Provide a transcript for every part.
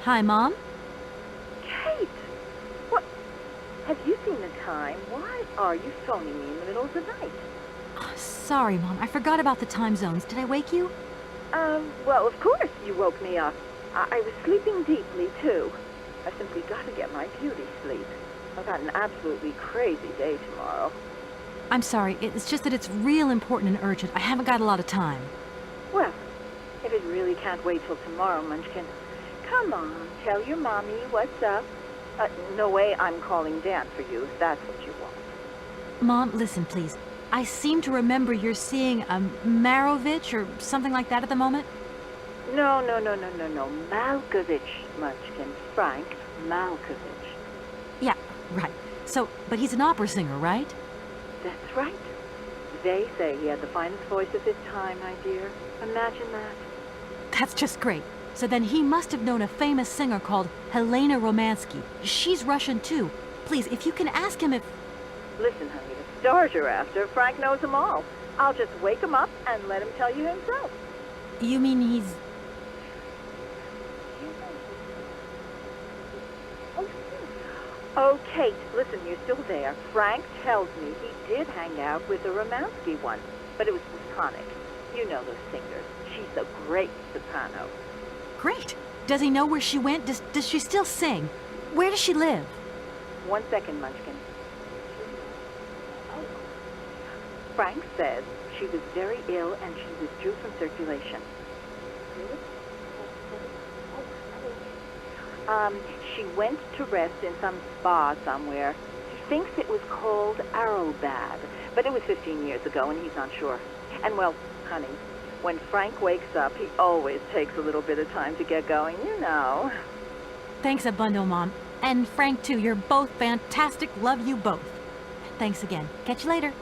Hi, Mom? Kate! What? Have you seen the time? Why are you phoning me in the middle of the night? Oh, sorry, Mom. I forgot about the time zones. Did I wake you? Well, of course you woke me up. I was sleeping deeply, too. I've simply got to get my beauty sleep. I've got an absolutely crazy day tomorrow. I'm sorry. It's just that it's real important and urgent. I haven't got a lot of time. Well, if it really can't wait till tomorrow, Munchkin, come on, tell your mommy what's up. No way I'm calling Dan for you, if that's what you want. Mom, listen, please. I seem to remember you're seeing a Marovich or something like that at the moment. No. Malkovich, Munchkin. Frank Malkovich. Yeah, right. So, but he's an opera singer, right? That's right. They say he had the finest voice of his time, my dear. Imagine that. That's just great. So then he must have known a famous singer called Helena Romanski. She's Russian, too. Please, if you can ask him if... Listen, honey, the stars you're after, Frank knows them all. I'll just wake him up and let him tell you himself. You mean he's... Oh, Kate, listen, you're still there. Frank tells me he did hang out with the Romanski once, but it was platonic. You know those singers. She's a great soprano. Great. Does he know where she went? Does she still sing? Where does she live? 1 second, Munchkin. Frank says she was very ill and she withdrew from circulation. She went to rest in some spa somewhere. He thinks it was called Arrowbad, but it was 15 years ago and he's not sure. And well, honey, when Frank wakes up, he always takes a little bit of time to get going, you know. Thanks a bundle, Mom. And Frank, too. You're both fantastic. Love you both. Thanks again. Catch you later.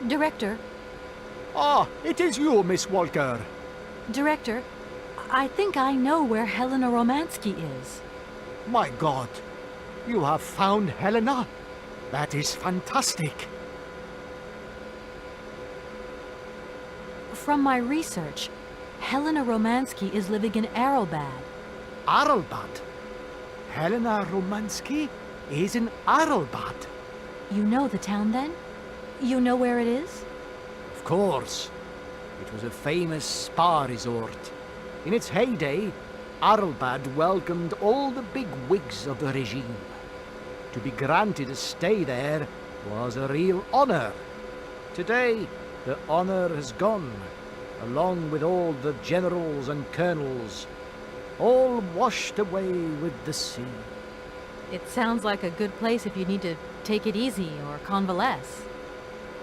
Director. Ah, it is you, Miss Walker. Director, I think I know where Helena Romanski is. My God, you have found Helena? That is fantastic. From my research, Helena Romanski is living in Arrowbad. Arrowbad? Helena Romanski is in Arrowbad. You know the town, then? You know where it is? Of course. It was a famous spa resort. In its heyday, Arrowbad welcomed all the big wigs of the regime. To be granted a stay there was a real honor. Today, the honor has gone, along with all the generals and colonels, all washed away with the sea. It sounds like a good place if you need to take it easy or convalesce.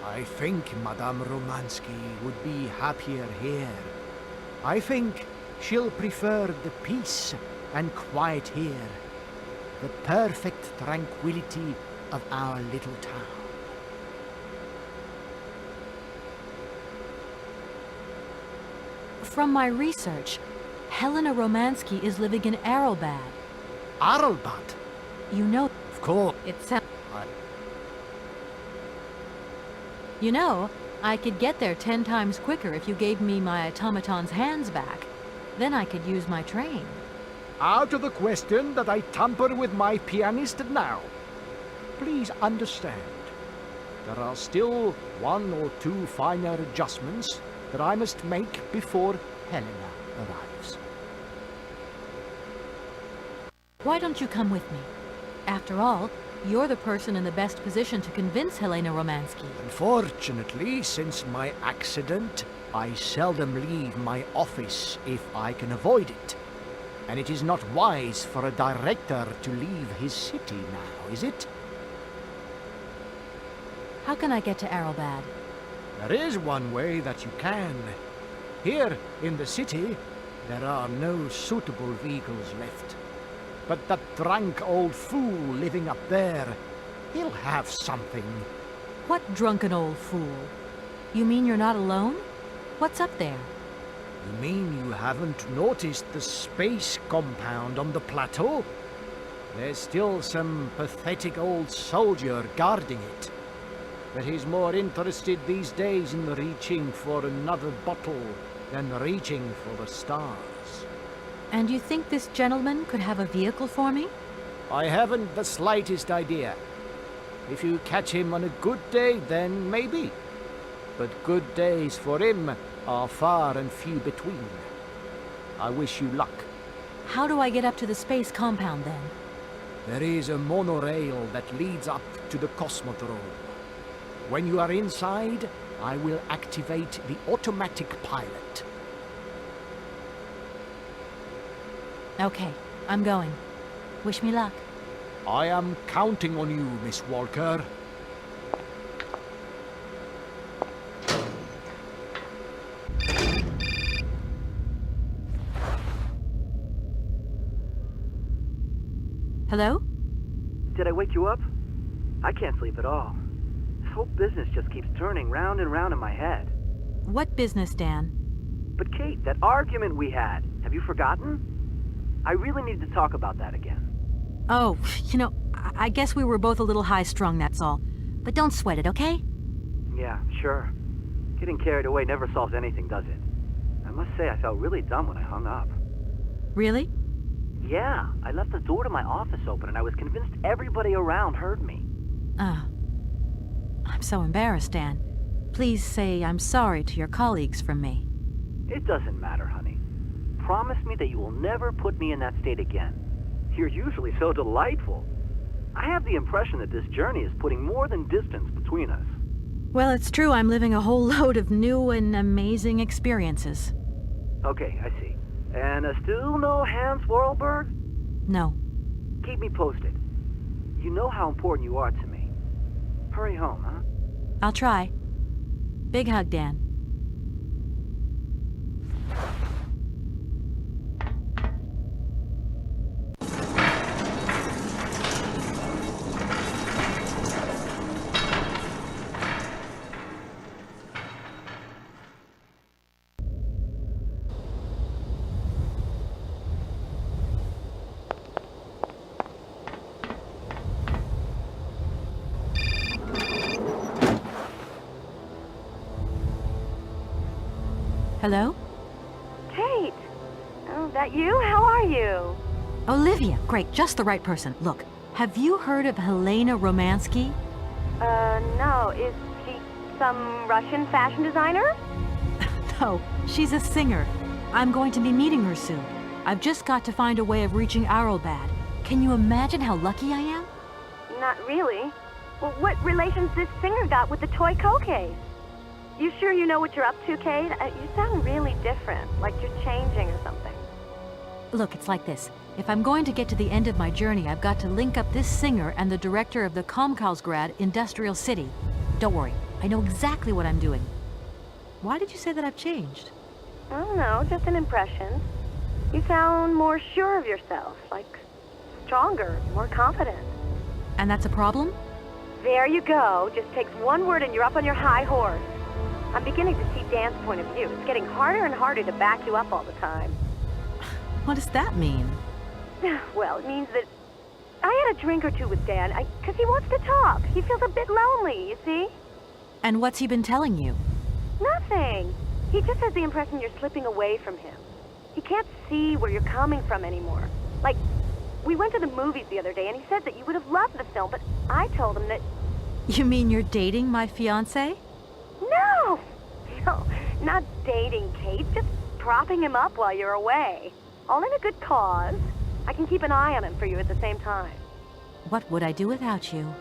I think Madame Romanski would be happier here. I think she'll prefer the peace and quiet here, the perfect tranquility of our little town. From my research, Helena Romanski is living in Arrowbad. Arrowbad? You know... Of course. It sounds... You know, I could get there 10 times quicker if you gave me my automaton's hands back. Then I could use my train. Out of the question that I tamper with my pianist now. Please understand, there are still 1 or 2 finer adjustments that I must make before Helena arrives. Why don't you come with me? After all, you're the person in the best position to convince Helena Romanski. Unfortunately, since my accident, I seldom leave my office if I can avoid it. And it is not wise for a director to leave his city now, is it? How can I get to Arrowbad? There is one way that you can. Here in the city, there are no suitable vehicles left. But that drunk old fool living up there, he'll have something. What drunken old fool? You mean you're not alone? What's up there? You mean you haven't noticed the space compound on the plateau? There's still some pathetic old soldier guarding it. But he's more interested these days in reaching for another bottle than reaching for the stars. And you think this gentleman could have a vehicle for me? I haven't the slightest idea. If you catch him on a good day, then maybe. But good days for him are far and few between. I wish you luck. How do I get up to the space compound then? There is a monorail that leads up to the cosmodrome. When you are inside, I will activate the automatic pilot. Okay, I'm going. Wish me luck. I am counting on you, Miss Walker. Hello? Did I wake you up? I can't sleep at all. This whole business just keeps turning round and round in my head. What business, Dan? But Kate, that argument we had, have you forgotten? I really need to talk about that again. Oh, I guess we were both a little high-strung, that's all. But don't sweat it, okay? Yeah, sure. Getting carried away never solves anything, does it? I must say I felt really dumb when I hung up. Really? Yeah, I left the door to my office open and I was convinced everybody around heard me. I'm so embarrassed, Dan. Please say I'm sorry to your colleagues from me. It doesn't matter, honey. Promise me that you will never put me in that state again. You're usually so delightful. I have the impression that this journey is putting more than distance between us. Well, it's true I'm living a whole load of new and amazing experiences. Okay, I see. And still no Hans Vorarlberg? No. Keep me posted. You know how important you are to me. Hurry home, huh? I'll try. Big hug, Dan. Hello? Kate! Oh, that you? How are you? Olivia, great, just the right person. Look, have you heard of Helena Romanski? No. Is she some Russian fashion designer? No, she's a singer. I'm going to be meeting her soon. I've just got to find a way of reaching Arlbad. Can you imagine how lucky I am? Not really. Well, what relation's this singer got with the toy case? You sure you know what you're up to, Kate? You sound really different, like you're changing or something. Look, it's like this. If I'm going to get to the end of my journey, I've got to link up this singer and the director of the Komkolzgrad Industrial City. Don't worry, I know exactly what I'm doing. Why did you say that I've changed? I don't know, just an impression. You sound more sure of yourself, like stronger, more confident. And that's a problem? There you go. Just takes one word and you're up on your high horse. I'm beginning to see Dan's point of view. It's getting harder and harder to back you up all the time. What does that mean? Well, it means that I had a drink or two with Dan, because he wants to talk. He feels a bit lonely, you see? And what's he been telling you? Nothing. He just has the impression you're slipping away from him. He can't see where you're coming from anymore. Like, we went to the movies the other day, and he said that you would have loved the film, but I told him that... You mean you're dating my fiancé? No! No, not dating, Kate. Just propping him up while you're away. All in a good cause. I can keep an eye on him for you at the same time. What would I do without you?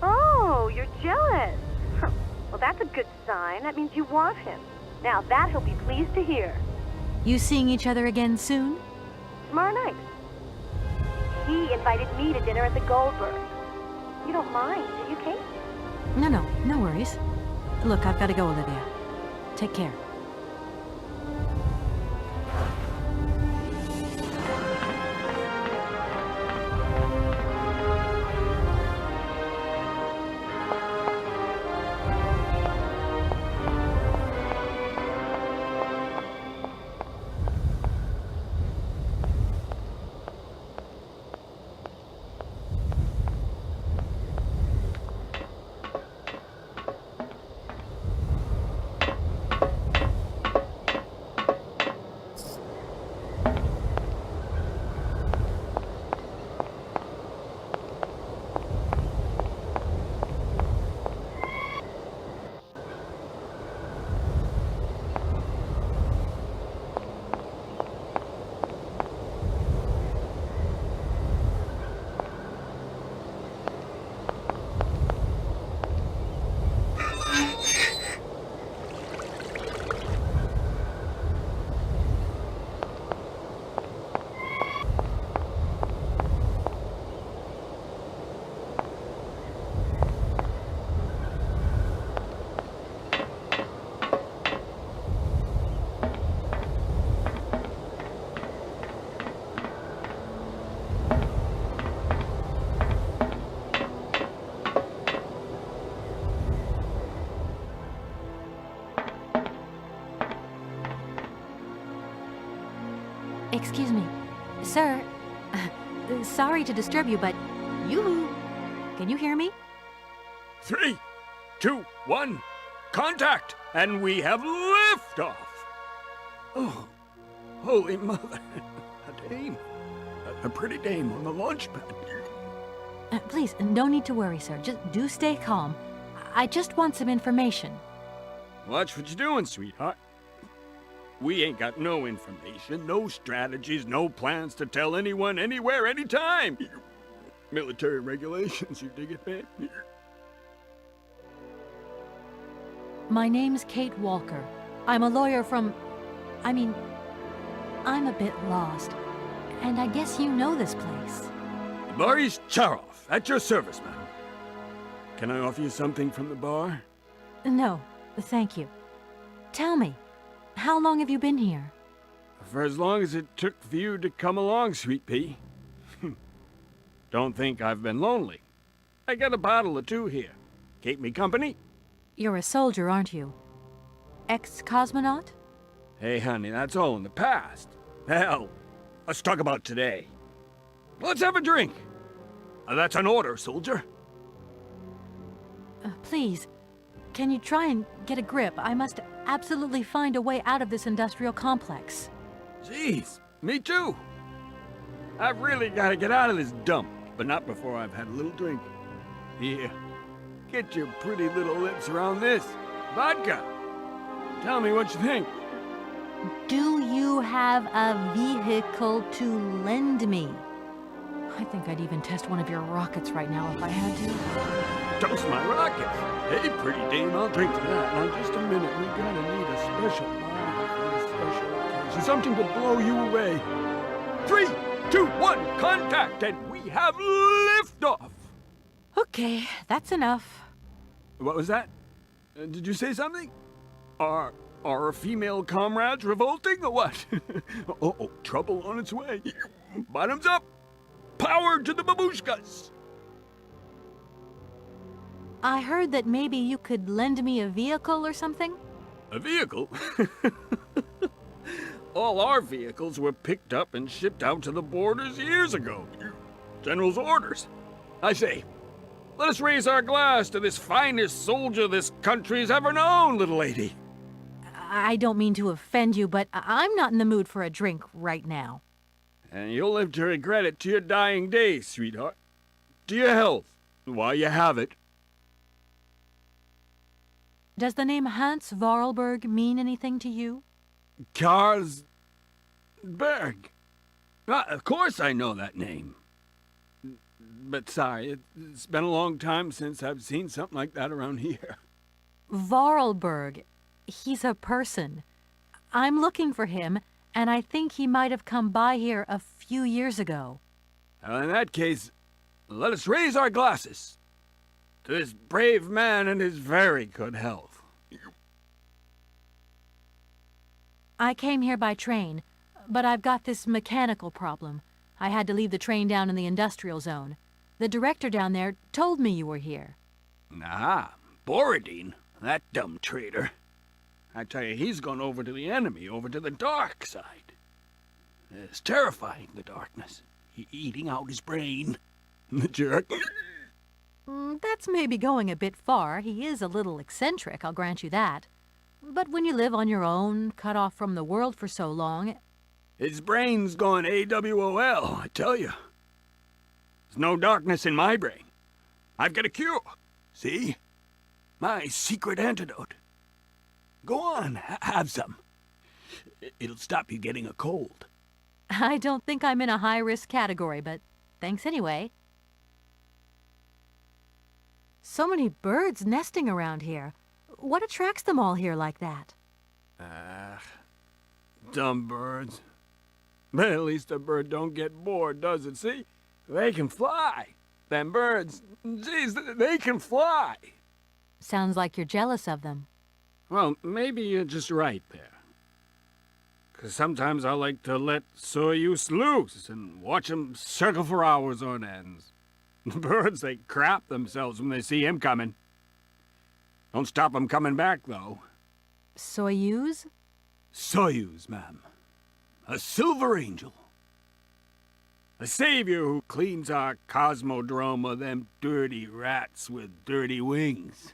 Oh, you're jealous. Well, that's a good sign. That means you want him. Now, that he'll be pleased to hear. You seeing each other again soon? Tomorrow night. He invited me to dinner at the Goldberg. You don't mind, do you, Kate? No worries. Look, I've got to go, Olivia. Take care. Excuse me. Sir, sorry to disturb you, but yoo-hoo. Can you hear me? 3, 2, 1, contact! And we have liftoff! Oh, holy mother. A dame. A pretty dame on the launch pad. Please, no need to worry, sir. Just do stay calm. I just want some information. Watch what you're doing, sweetheart. We ain't got no information, no strategies, no plans to tell anyone, anywhere, anytime. Military regulations, you dig it, man? My name's Kate Walker. I'm a lawyer from... I'm a bit lost. And I guess you know this place. Boris Charov, at your service, madam. Can I offer you something from the bar? No, thank you. Tell me, how long have you been here? For as long as it took for you to come along, sweet pea. Don't think I've been lonely. I got a bottle or two here. Keep me company? You're a soldier, aren't you? Ex-cosmonaut? Hey, honey, that's all in the past. Hell, let's talk about today. Let's have a drink. That's an order, soldier. Please, can you try and get a grip? I must absolutely find a way out of this industrial complex. Jeez, me too. I've really got to get out of this dump, but not before I've had a little drink. Here, get your pretty little lips around this. Vodka. Tell me what you think. Do you have a vehicle to lend me? I think I'd even test one of your rockets right now if I had to. Toast my rockets. Hey, pretty dame, I'll drink to that. Now, just a minute. We're gonna need a special bottle for a special occasion. Something to blow you away. 3, 2, 1, contact, and we have liftoff. Okay, that's enough. What was that? Did you say something? Are our female comrades revolting or what? Oh, trouble on its way. Bottoms up. Power to the babushkas. I heard that maybe you could lend me a vehicle or something? A vehicle? All our vehicles were picked up and shipped out to the borders years ago. General's orders. I say, let us raise our glass to this finest soldier this country's ever known, little lady. I don't mean to offend you, but I'm not in the mood for a drink right now. And you'll live to regret it to your dying days, sweetheart. To your health, while you have it. Does the name Hans Vorarlberg mean anything to you? Karlsberg. Of course I know that name. But sorry, it's been a long time since I've seen something like that around here. Vorarlberg. He's a person. I'm looking for him, and I think he might have come by here a few years ago. Well, in that case, let us raise our glasses to this brave man and his very good health. I came here by train, but I've got this mechanical problem. I had to leave the train down in the industrial zone. The director down there told me you were here. Ah, Borodine, that dumb traitor. I tell you, he's gone over to the enemy, over to the dark side. It's terrifying, the darkness. Eating out his brain. The jerk. That's maybe going a bit far. He is a little eccentric, I'll grant you that. But when you live on your own, cut off from the world for so long... His brain's gone AWOL, I tell you. There's no darkness in my brain. I've got a cure. See? My secret antidote. Go on, have some. It'll stop you getting a cold. I don't think I'm in a high-risk category, but thanks anyway. So many birds nesting around here. What attracts them all here like that? Dumb birds. But at least a bird don't get bored, does it? See? They can fly. Them birds, geez, they can fly. Sounds like you're jealous of them. Well, maybe you're just right there. 'Cause sometimes I like to let Soyuz loose and watch 'em circle for hours on ends. The birds, they crap themselves when they see him coming. Don't stop 'em coming back, though. Soyuz? Soyuz, ma'am. A silver angel. A savior who cleans our cosmodrome of them dirty rats with dirty wings.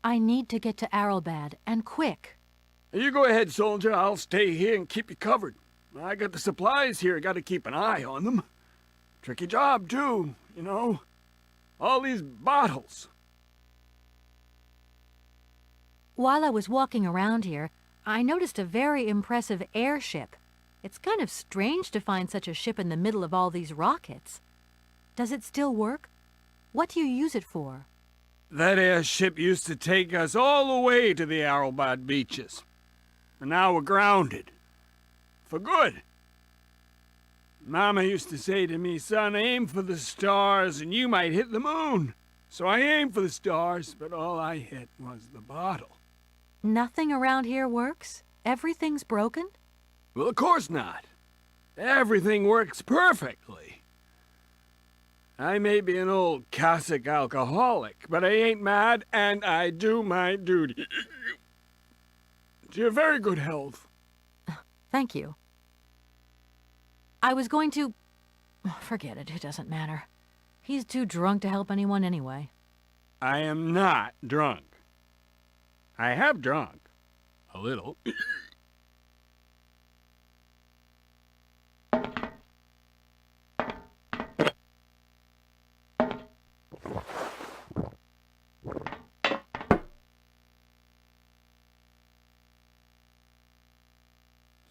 I need to get to Arrowbad, and quick. You go ahead, soldier. I'll stay here and keep you covered. I got the supplies here. Gotta keep an eye on them. Tricky job, too, you know. All these bottles. While I was walking around here, I noticed a very impressive airship. It's kind of strange to find such a ship in the middle of all these rockets. Does it still work? What do you use it for? That airship used to take us all the way to the Arrowbad beaches. And now we're grounded. For good. Mama used to say to me, son, aim for the stars and you might hit the moon. So I aimed for the stars, but all I hit was the bottle. Nothing around here works? Everything's broken? Well, of course not. Everything works perfectly. I may be an old Cossack alcoholic, but I ain't mad, and I do my duty. To your very good health. Thank you. I was going to... Forget it, it doesn't matter. He's too drunk to help anyone anyway. I am not drunk. I have drunk. A little.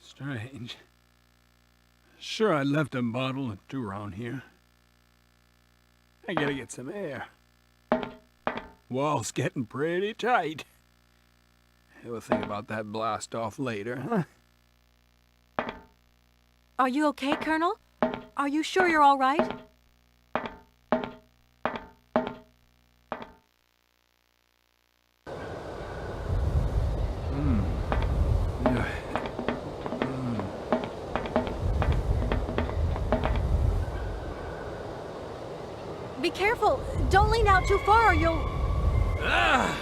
Strange. Sure, I left a bottle or two around here. I gotta get some air. Wall's getting pretty tight. We'll think about that blast off later, huh? Are you okay, Colonel? Are you sure you're all right? Be careful! Don't lean out too far or you'll... Ah!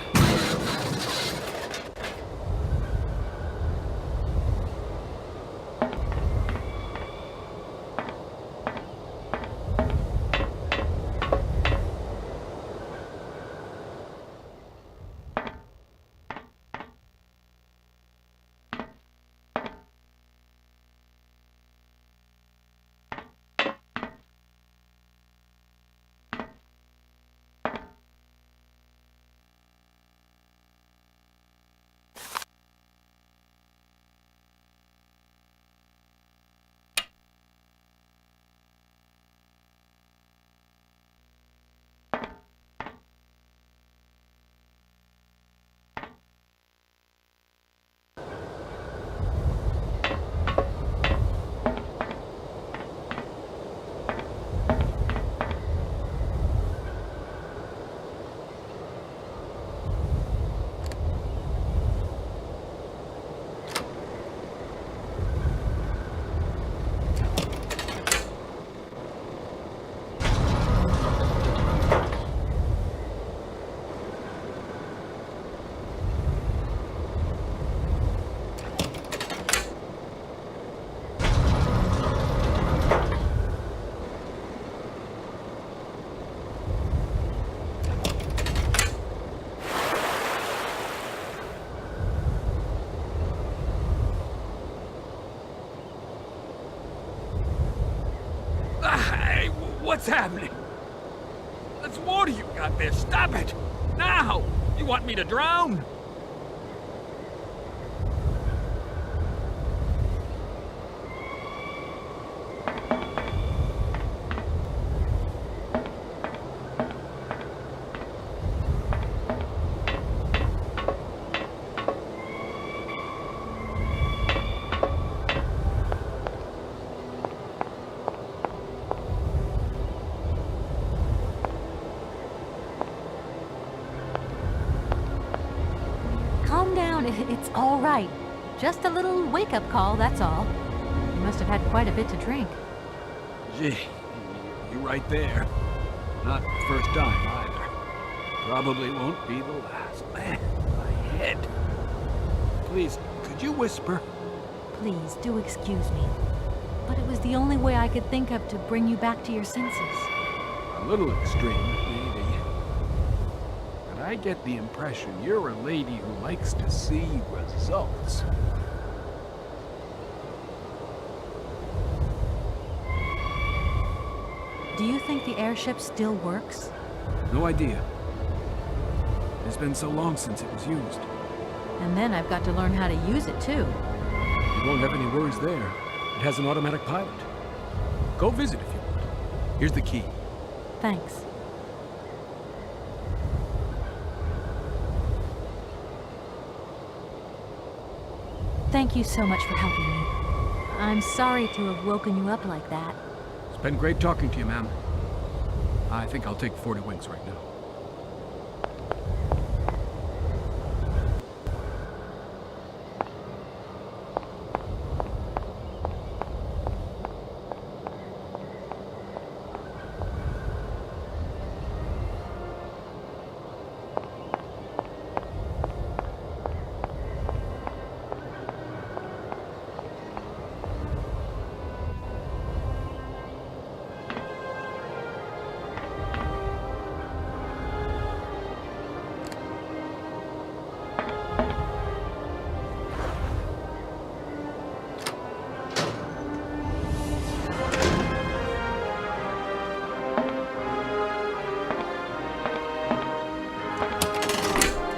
What's happening? That's water you got there. Stop it! Now! You want me to drown? Calm down, it's all right. Just a little wake-up call, that's all. You must have had quite a bit to drink. Gee, you're right there. Not the first time either. Probably won't be the last. Man, my head. Please, Did you whisper? Please, do excuse me. But it was the only way I could think of to bring you back to your senses. A little extreme, maybe. But I get the impression you're a lady who likes to see results. Do you think the airship still works? No idea. It's been so long since it was used. And then I've got to learn how to use it too. You won't have any worries there. It has an automatic pilot. Go visit if you want. Here's the key. Thanks. Thank you so much for helping me. I'm sorry to have woken you up like that. It's been great talking to you, ma'am. I think I'll take 40 wings right now.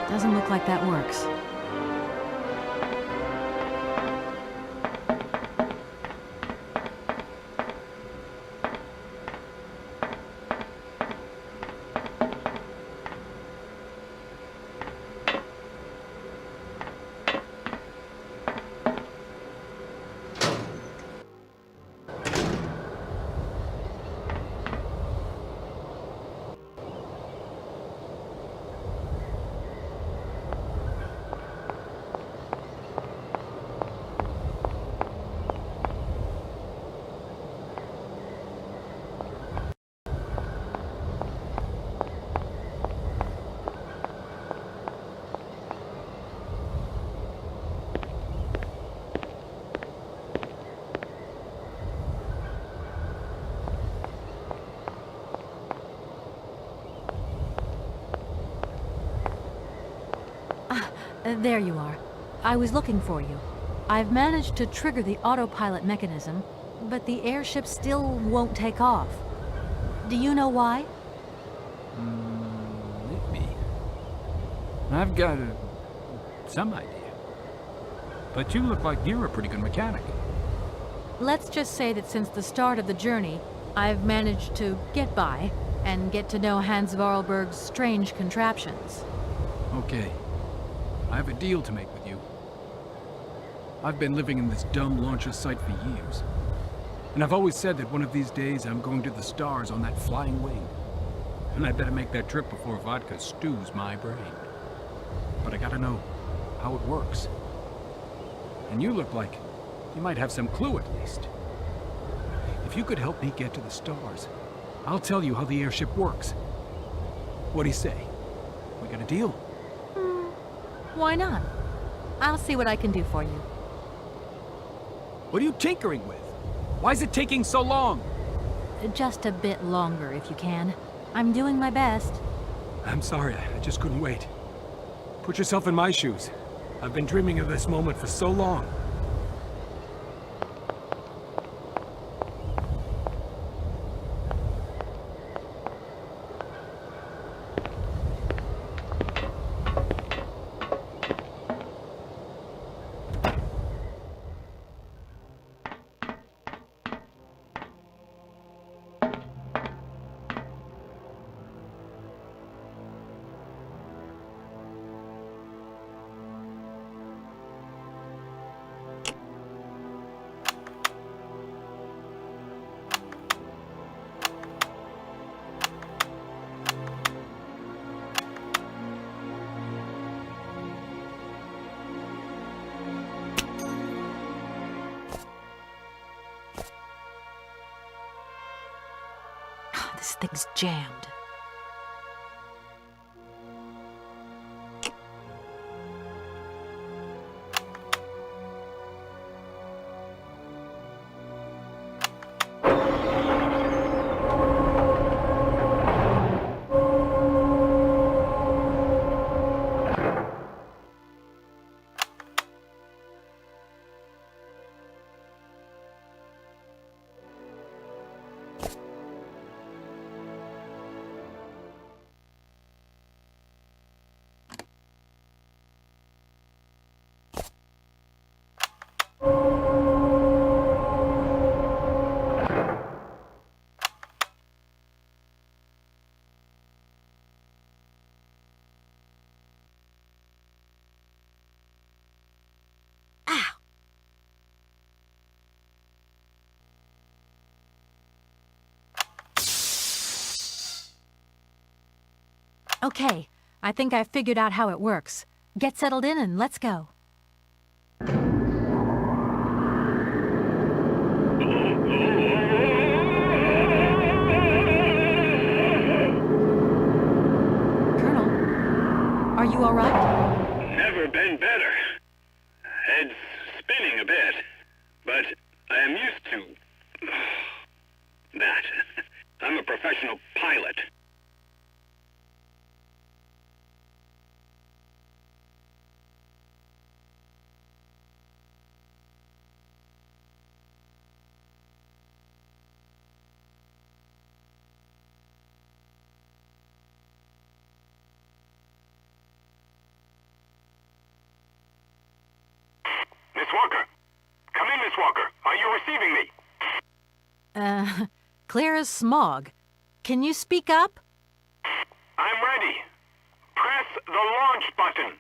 Doesn't look like that works. There you are. I was looking for you. I've managed to trigger the autopilot mechanism, but the airship still won't take off. Do you know why? Maybe. I've got some idea. But you look like you're a pretty good mechanic. Let's just say that since the start of the journey, I've managed to get by and get to know Hans Vorarlberg's strange contraptions. Okay. I have a deal to make with you. I've been living in this dumb launcher site for years. And I've always said that one of these days I'm going to the stars on that flying wing. And I better make that trip before vodka stews my brain. But I gotta know how it works. And you look like you might have some clue at least. If you could help me get to the stars, I'll tell you how the airship works. What do you say? We got a deal? Why not? I'll see what I can do for you. What are you tinkering with? Why is it taking so long? Just a bit longer, if you can. I'm doing my best. I'm sorry, I just couldn't wait. Put yourself in my shoes. I've been dreaming of this moment for so long. This thing's jammed. Okay, I think I've figured out how it works. Get settled in and let's go. Colonel, are you all right? Never been better. Head's spinning a bit, but I am used to that. I'm a professional pilot. Miss Walker! Come in, Miss Walker. Are you receiving me? Clear as smog. Can you speak up? I'm ready. Press the launch button.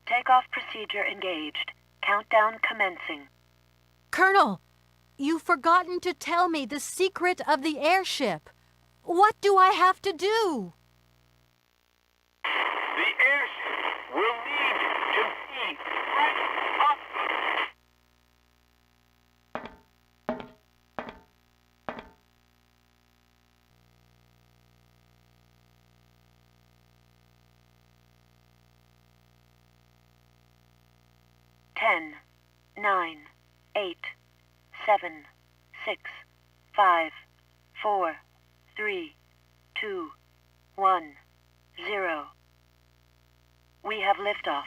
Takeoff procedure engaged. Countdown commencing. Colonel, you've forgotten to tell me the secret of the airship. What do I have to do? The airship will need to be right up. 10, 9, 8, 7, 6, 5, 4, 3, 2, 1, 0. We have liftoff.